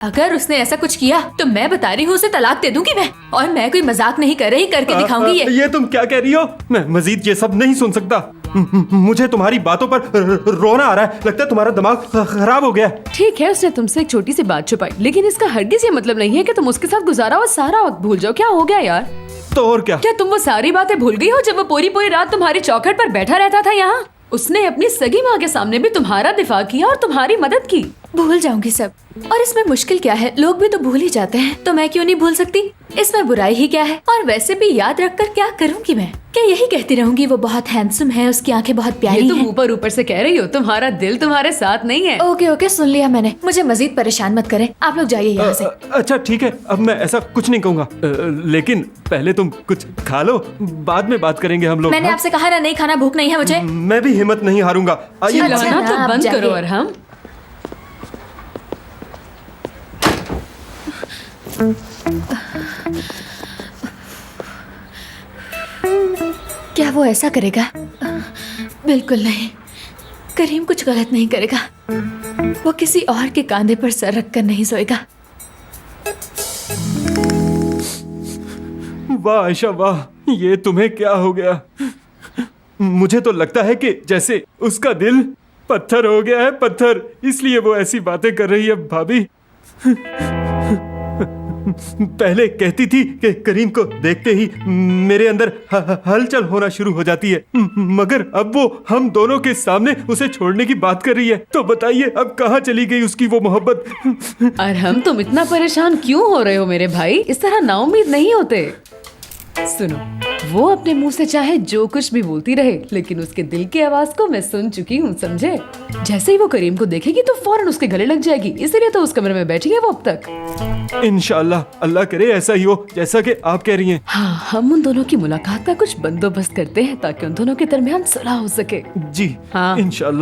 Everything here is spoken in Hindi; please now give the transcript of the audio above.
अगर उसने ऐसा कुछ किया तो मैं बता रही हूँ उसे तलाक दे दूंगी मैं। और मैं कोई मजाक नहीं कर रही, करके दिखाऊंगी ये। तुम क्या कह रही हो? मैं मजीद ये सब नहीं सुन सकता। मुझे तुम्हारी बातों पर रोना आ रहा है। लगता है तुम्हारा दिमाग खराब हो गया। ठीक है, उसने तुमसे एक छोटी सी बात छुपाई, लेकिन इसका हरगिज ये मतलब नहीं है कि तुम उसके साथ गुजारा हुआ सारा वक्त भूल जाओ। क्या हो गया यार? तो और क्या? क्या तुम वो सारी बातें भूल गई हो जब वो पूरी पूरी रात तुम्हारी चौखट पर बैठा रहता था यहाँ? उसने अपनी सगी माँ के सामने भी तुम्हारा दिफा किया और तुम्हारी मदद की। भूल जाऊंगी सब। और इसमें मुश्किल क्या है, लोग भी तो भूल ही जाते हैं, तो मैं क्यों नहीं भूल सकती? इसमें बुराई ही क्या है? और वैसे भी याद रखकर क्या करूंगी मैं? क्या यही कहती रहूंगी वो बहुत हैंडसम है, उसकी आंखें बहुत प्यारी ये तुम हैं? ऊपर से कह रही हो, तुम्हारा दिल तुम्हारे साथ नहीं है। ओके ओके, सुन लिया मैंने। मुझे मजीद परेशान मत करें, आप लोग जाइए यहाँ से। अच्छा ठीक है, अब मैं ऐसा कुछ नहीं कहूँगा। लेकिन पहले तुम कुछ खा लो, बाद में बात करेंगे हम लोग। मैंने आपसे कहा ना, नहीं खाना, भूख नहीं है मुझे। मैं भी हिम्मत नहीं हारूंगा। आइए अच्छा, चिल्लाना तो आप बंद जाइए। करो। और हम क्या वो ऐसा करेगा? बिल्कुल नहीं। करीम कुछ गलत नहीं करेगा। वो किसी और के कांधे पर सर रखकर नहीं सोएगा। वाह आयशा वाह, ये तुम्हें क्या हो गया? मुझे तो लगता है कि जैसे उसका दिल पत्थर हो गया है, पत्थर। इसलिए वो ऐसी बातें कर रही है। भाभी पहले कहती थी कि करीम को देखते ही मेरे अंदर हलचल होना शुरू हो जाती है, मगर अब वो हम दोनों के सामने उसे छोड़ने की बात कर रही है। तो बताइए अब कहाँ चली गई उसकी वो मोहब्बत? और हम तुम इतना परेशान क्यों हो रहे हो मेरे भाई? इस तरह नाउम्मीद नहीं होते। सुनो, वो अपने मुंह से चाहे जो कुछ भी बोलती रहे, लेकिन उसके दिल की आवाज को मैं सुन चुकी हूँ, समझे? जैसे ही वो करीम को देखेगी तो फौरन उसके गले लग जाएगी। इसीलिए तो उस कमरे में बैठी है वो अब तक। इंशाल्लाह, अल्लाह करे ऐसा ही हो जैसा कि आप कह रही हैं। हाँ, हम उन दोनों की मुलाकात का कुछ बंदोबस्त करते हैं ताकि उन दोनों के दरमियान सुलह हो सके। जी हाँ। इंशाल्लाह।